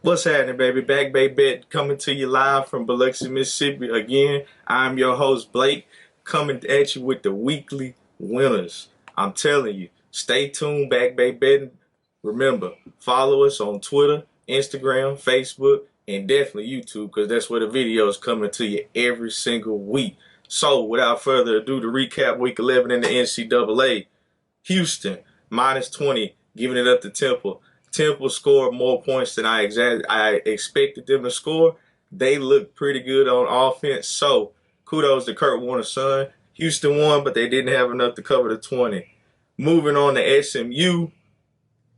What's happening, baby? BackBayBetting coming to you live from Biloxi, Mississippi. Again, I'm your host, Blake, coming at you with the weekly winners. I'm telling you, stay tuned, BackBayBetting. Remember, follow us on Twitter, Instagram, Facebook, and definitely YouTube, because that's where the videos coming to you every single week. So, without further ado, to recap Week 11 in the NCAA, Houston, minus 20, giving it up to Temple. Temple scored more points than I expected them to score. They looked pretty good on offense. So, kudos to Kurt Warner's son. Houston won, but they didn't have enough to cover the 20. Moving on to SMU.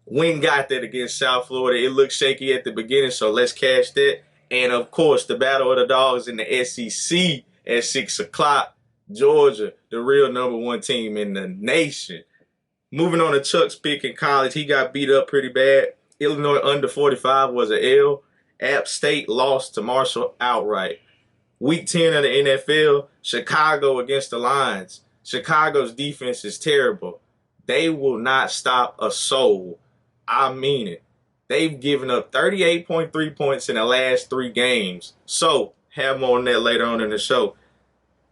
Wynn got that against South Florida. It looked shaky at the beginning, so let's cash that. And, of course, the battle of the dogs in the SEC at 6 o'clock. Georgia, the real #1 team in the nation. Moving on to Chuck's pick in college, he got beat up pretty bad. Illinois under 45 was an L. App State lost to Marshall outright. Week 10 of the NFL, Chicago against the Lions. Chicago's defense is terrible. They will not stop a soul. I mean it. They've given up 38.3 points in the last 3 games. So, have more on that later on in the show.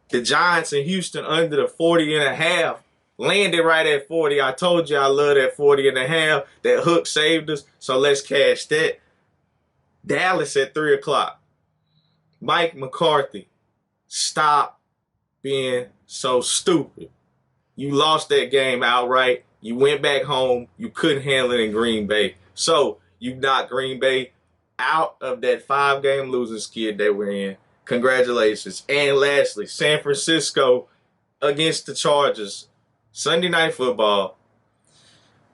The Giants in Houston under the 40.5. Landed right at 40. I told you I love that 40.5. That hook saved us. So let's cash that. Dallas at 3 o'clock. Mike McCarthy, stop being so stupid. You lost that game outright. You went back home. You couldn't handle it in Green Bay. So you knocked Green Bay out of that 5-game losing skid they were in. Congratulations. And lastly, San Francisco against the Chargers. Sunday Night Football.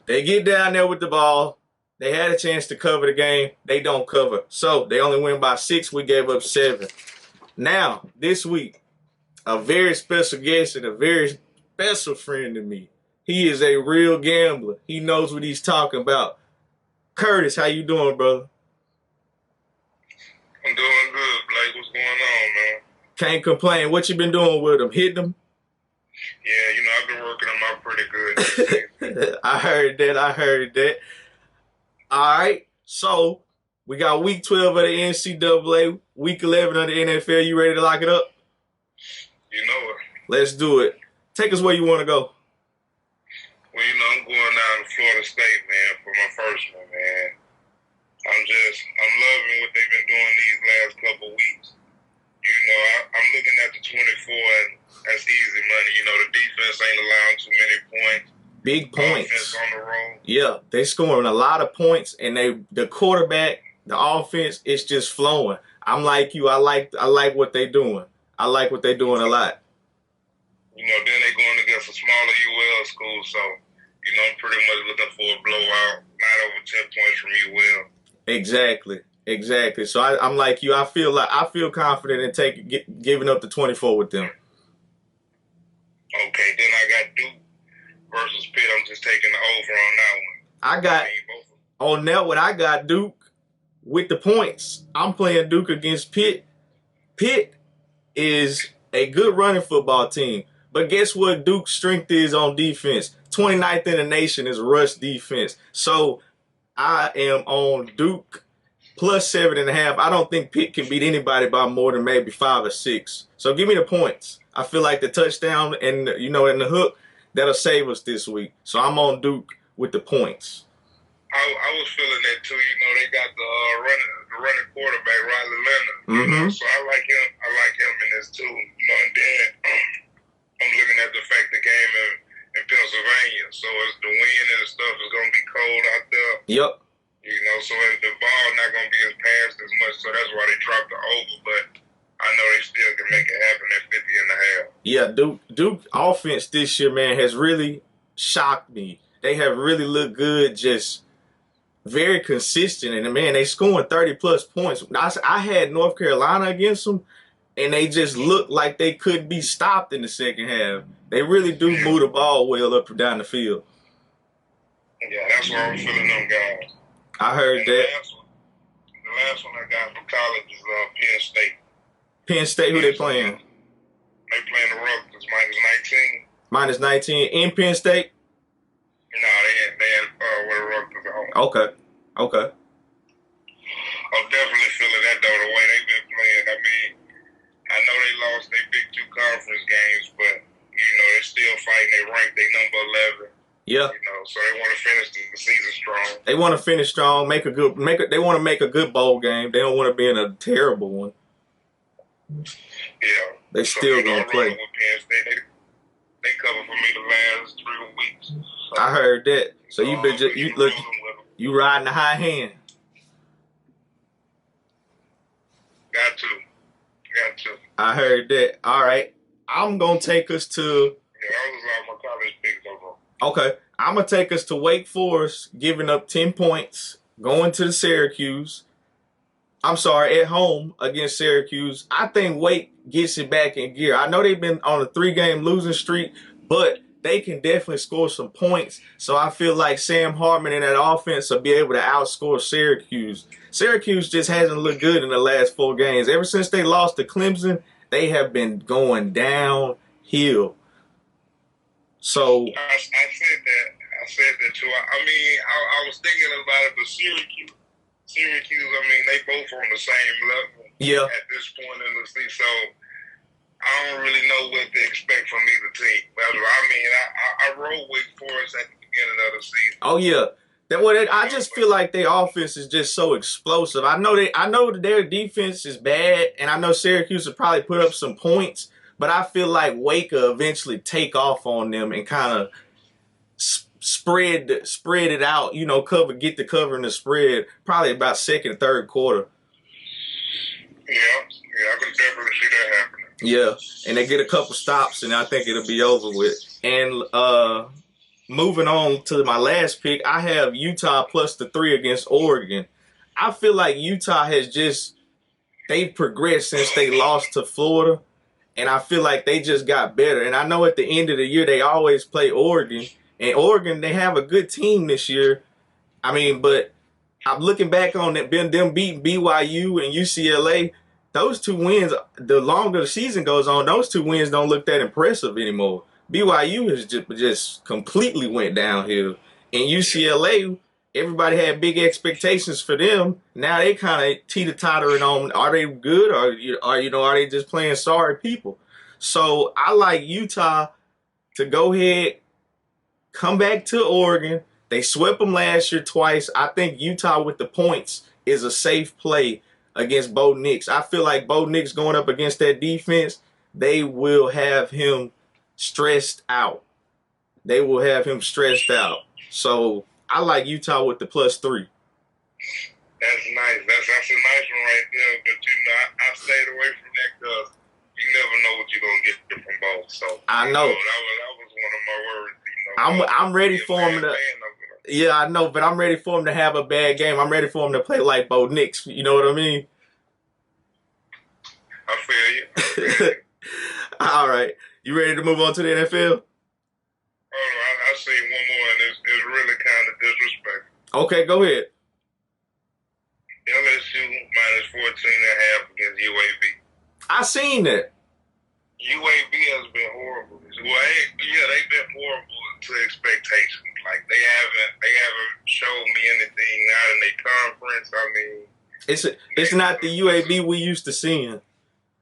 They get down there with the ball. They had a chance to cover the game. They don't cover. So they only win by 6. We gave up 7. Now, this week, a very special guest and a very special friend to me. He is a real gambler. He knows what he's talking about. Curtis, how you doing, brother? I'm doing good, Blake. What's going on, man? Can't complain. What you been doing with him? Hitting him? Yeah, I've been working them out pretty good. I heard that. All right, so we got Week 12 of the NCAA, Week 11 of the NFL. You ready to lock it up? You know it. Let's do it. Take us where you want to go. Well, I'm going down to Florida State, man, for my first one, man. I'm loving what they've been doing these last couple weeks. I'm looking at the 24, and that's easy money. The defense ain't allowing too many points. Big points. Offense on the road. Yeah, they scoring a lot of points, and the quarterback, the offense, it's just flowing. I'm like you. I like what they doing. I like what they doing a lot. Then they going against a smaller UL school, so I'm pretty much looking for a blowout, not over 10 points from UL. Exactly. So I'm like you. I feel confident in giving up the 24 with them. Okay, then I got Duke versus Pitt. I'm just taking the over on that one. I got Duke with the points. I'm playing Duke against Pitt. Pitt is a good running football team. But guess what Duke's strength is on defense? 29th in the nation is rush defense. So I am on Duke plus 7.5. I don't think Pitt can beat anybody by more than maybe 5 or 6. So give me the points. I feel like the touchdown and and the hook, that'll save us this week. So I'm on Duke with the points. I was feeling that too. They got the running quarterback Riley Leonard. So I like him in this too. And then I'm looking at the fact the game in Pennsylvania. So it's the wind and the stuff is gonna be cold out there. Yep. So the ball not gonna be as passed as much. So that's why they dropped the over. But I know they still can make it happen at 50.5. Yeah, Duke offense this year, man, has really shocked me. They have really looked good, just very consistent. And, man, they scoring 30-plus points. I had North Carolina against them, and they just looked like they couldn't be stopped in the second half. They really do move the ball well up and down the field. Yeah, that's why I'm feeling them guys. I heard that. The last one I got from college is Penn State. Penn State, who they playing? They playing the Rutgers, -19. -19 in Penn State? No, they had where the Rutgers at home. Okay. Oh, They want to finish strong, they want to make a good bowl game. They don't want to be in a terrible one. Yeah. They still gonna I'm play. rolling with Penn State. They cover for me the last 3 weeks. So, I heard that. So you been rolling with them. you riding the high hand. Got to. I heard that. All right. I'm gonna take us to. Yeah, that was my college picks overall. Okay. I'm gonna take us to Wake Forest, giving up 10 points, going to the Syracuse. I'm sorry, at home against Syracuse. I think Wake gets it back in gear. I know they've been on a 3-game losing streak, but they can definitely score some points. So I feel like Sam Hartman and that offense will be able to outscore Syracuse. Syracuse just hasn't looked good in the last 4 games. Ever since they lost to Clemson, they have been going downhill. So I said that too. I was thinking about it, but Syracuse, they both on the same level. Yeah. At this point in the season, so I don't really know what to expect from either team. I wrote Wake Forest at the beginning of the season. Oh yeah. I just feel like their offense is just so explosive. I know that their defense is bad, and I know Syracuse will probably put up some points, but I feel like Wake will eventually take off on them and kind of spread it out. Get the cover in the spread probably about second, third quarter. Yeah, I can definitely see that happening. Yeah, and they get a couple stops, and I think it'll be over with. And moving on to my last pick, I have Utah plus the 3 against Oregon. I feel like Utah they've progressed since they lost to Florida, and I feel like they just got better. And I know at the end of the year they always play Oregon, and Oregon, they have a good team this year. But I'm looking back on them beating BYU and UCLA. Those 2 wins, the longer the season goes on, those 2 wins don't look that impressive anymore. BYU has just completely went downhill. And UCLA, everybody had big expectations for them. Now they kind of teeter-tottering on, are they good or are they just playing sorry people? So I like Utah to go ahead, come back to Oregon. They swept them last year twice. I think Utah with the points is a safe play against Bo Nix. I feel like Bo Nix going up against that defense, they will have him stressed out. So I like Utah with the plus 3. That's nice. That's a nice one right there. But I stayed away from that because you never know what you're gonna get from both. So I know. That was one of my worries. I'm ready for him to. Yeah, I know, but I'm ready for him to have a bad game. I'm ready for him to play like Bo Nix. You know what I mean? I feel you. All right. You ready to move on to the NFL? I see one more, and it's really kind of disrespectful. Okay, go ahead. LSU minus 14.5 against UAB. I seen that. UAB has been horrible. They've been horrible to expectations. Like they haven't shown me anything out in their conference. It's not the UAB we used to seeing.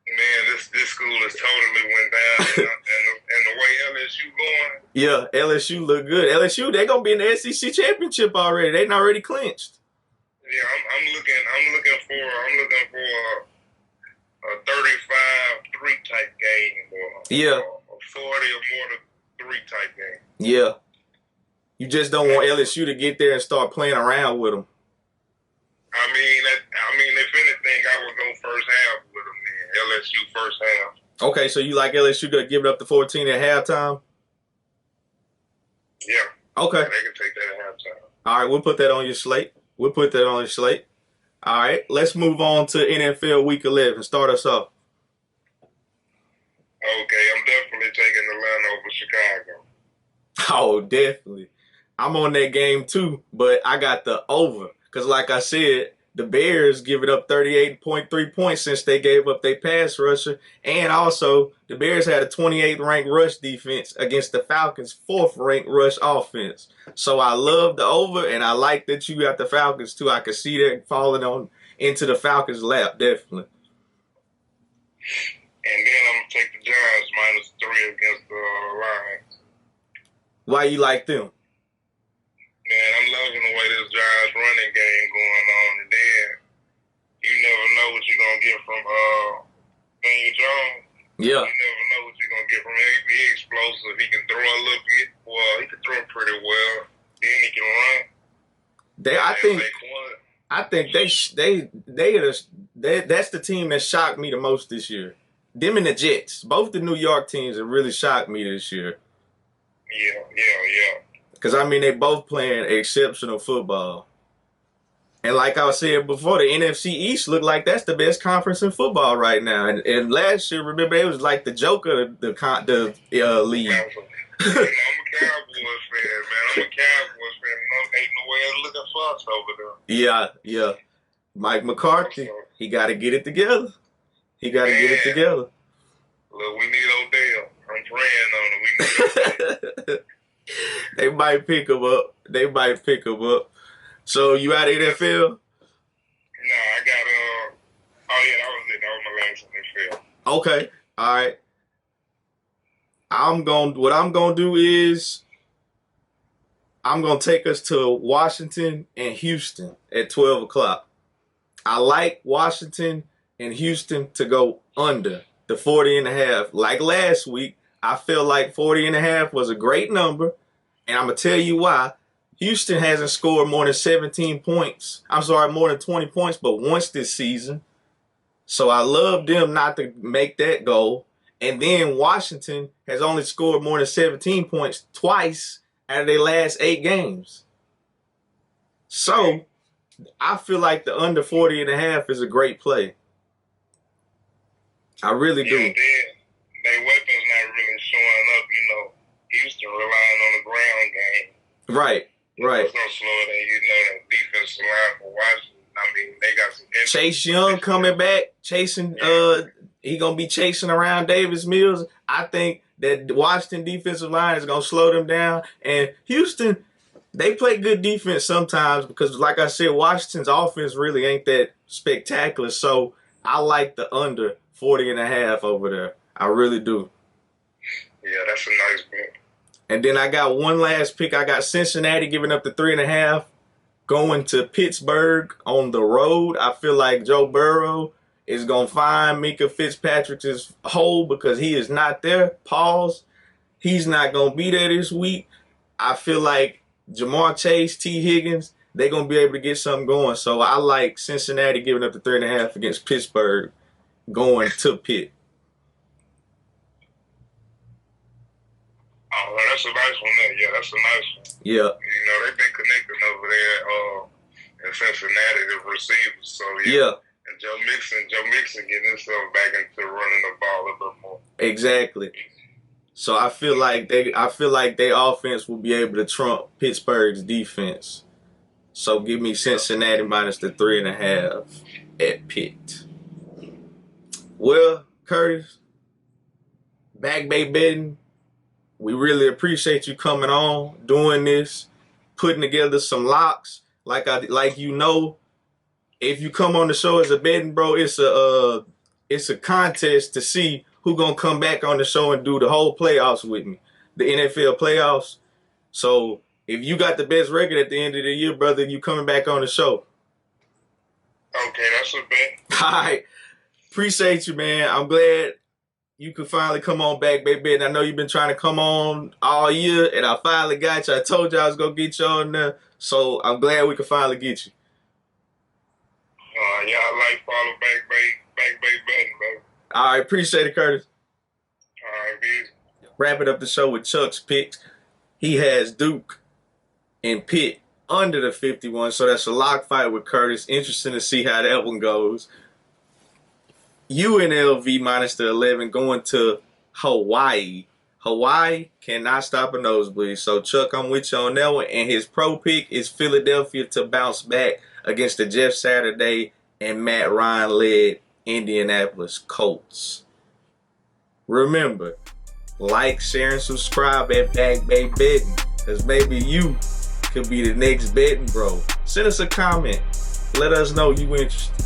Man, this school has totally went down, and the way LSU going. Yeah, LSU look good. LSU, they're gonna be in the SEC championship already. They already clinched. Yeah, I'm looking for a 35-3 type game, or yeah, a 40 or more to 3 type game. Yeah, you just don't want LSU to get there and start playing around with them. If anything, I would go first half with them. Then LSU first half. Okay, so you like LSU to give it up to 14 at halftime? Yeah. Okay. Yeah, they can take that at halftime. All right, we'll put that on your slate. All right, let's move on to NFL Week 11. Start us off. Okay, I'm definitely taking Atlanta over Chicago. Oh, definitely. I'm on that game too, but I got the over. Because like I said, the Bears give it up 38.3 points since they gave up their pass rusher. And also, the Bears had a 28th ranked rush defense against the Falcons' 4th ranked rush offense. So I love the over, and I like that you got the Falcons too. I could see that falling on into the Falcons' lap, definitely. And then I'm going to take the Giants minus 3 against the Lions. Why you like them? Man, I'm loving the way way this Giants running game going on, and then you never know what you're gonna get from Daniel Jones. Yeah. You never know what you're gonna get from him. He be explosive. He can throw a little bit. Well, he can throw pretty well. Then he can run. I think that's the team that shocked me the most this year. Them and the Jets, both the New York teams, have really shocked me this year. Yeah. Because I mean, they both playing exceptional football. And like I was saying before, the NFC East looked like that's the best conference in football right now. And last year, remember, it was like the joke of the league. I'm a Cowboys fan, man. I'm a Cowboys fan. Ain't no way of looking for us over there. Yeah. Mike McCarthy, he got to get it together. Get it together. Look, we need Odell. I'm praying on it. We need Odell. They might pick him up. So you out of NFL? No, I got oh yeah, that was it. That was my last NFL. Okay. All right. What I'm gonna do is I'm gonna take us to Washington and Houston at 12 o'clock. I like Washington and Houston to go under the 40.5. Like last week, I feel like 40.5 was a great number, and I'm gonna tell you why. Houston hasn't scored more than 17 points. More than 20 points, but once this season. So I love them not to make that goal. And then Washington has only scored more than 17 points twice out of their last 8 games. So I feel like the under 40.5 is a great play. I really do. Yeah, their weapons not really showing up. Houston relying on the ground game. Right. It's no slower than the defensive line for Washington. I mean, they got some Chase Young coming back, chasing. He gonna be chasing around Davis Mills. I think that the Washington defensive line is gonna slow them down. And Houston, they play good defense sometimes because, like I said, Washington's offense really ain't that spectacular. So I like the under 40.5 over there. I really do. Yeah, that's a nice pick. And then I got one last pick. I got Cincinnati giving up the 3.5, going to Pittsburgh on the road. I feel like Joe Burrow is going to find Mika Fitzpatrick's hole because he is not there. Pause. He's not going to be there this week. I feel like Jamar Chase, T. Higgins, they're going to be able to get something going. So I like Cincinnati giving up the 3.5 against Pittsburgh, going to Pitt. Oh, that's a nice one there. Yeah, that's a nice one. Yeah. They've been connecting over there in Cincinnati, the receivers. So, yeah. And Joe Mixon getting himself back into running the ball a little more. Exactly. So I feel like their offense will be able to trump Pittsburgh's defense. So give me Cincinnati minus the 3.5 at Pitt. Well, Curtis, BackBayBetting, we really appreciate you coming on, doing this, putting together some locks. If you come on the show as a betting bro, it's a contest to see who gonna come back on the show and do the whole playoffs with me, the NFL playoffs. So if you got the best record at the end of the year, brother, you coming back on the show. Okay, that's a bet. All right. Appreciate you, man. I'm glad you could finally come on BackBayBetting. I know you've been trying to come on all year, and I finally got you. I told you I was going to get you on there, so I'm glad we could finally get you. Yeah, I like follow BackBayBetting, bro. All right, appreciate it, Curtis. All right, peace. Wrapping up the show with Chuck's picks. He has Duke and Pitt under the 51, so that's a lock fight with Curtis. Interesting to see how that one goes. UNLV minus the 11 going to Hawaii. Hawaii cannot stop a nosebleed. So, Chuck, I'm with you on that one. And his pro pick is Philadelphia to bounce back against the Jeff Saturday and Matt Ryan-led Indianapolis Colts. Remember, like, share, and subscribe at BackBayBetting, because maybe you could be the next betting bro. Send us a comment. Let us know you interested.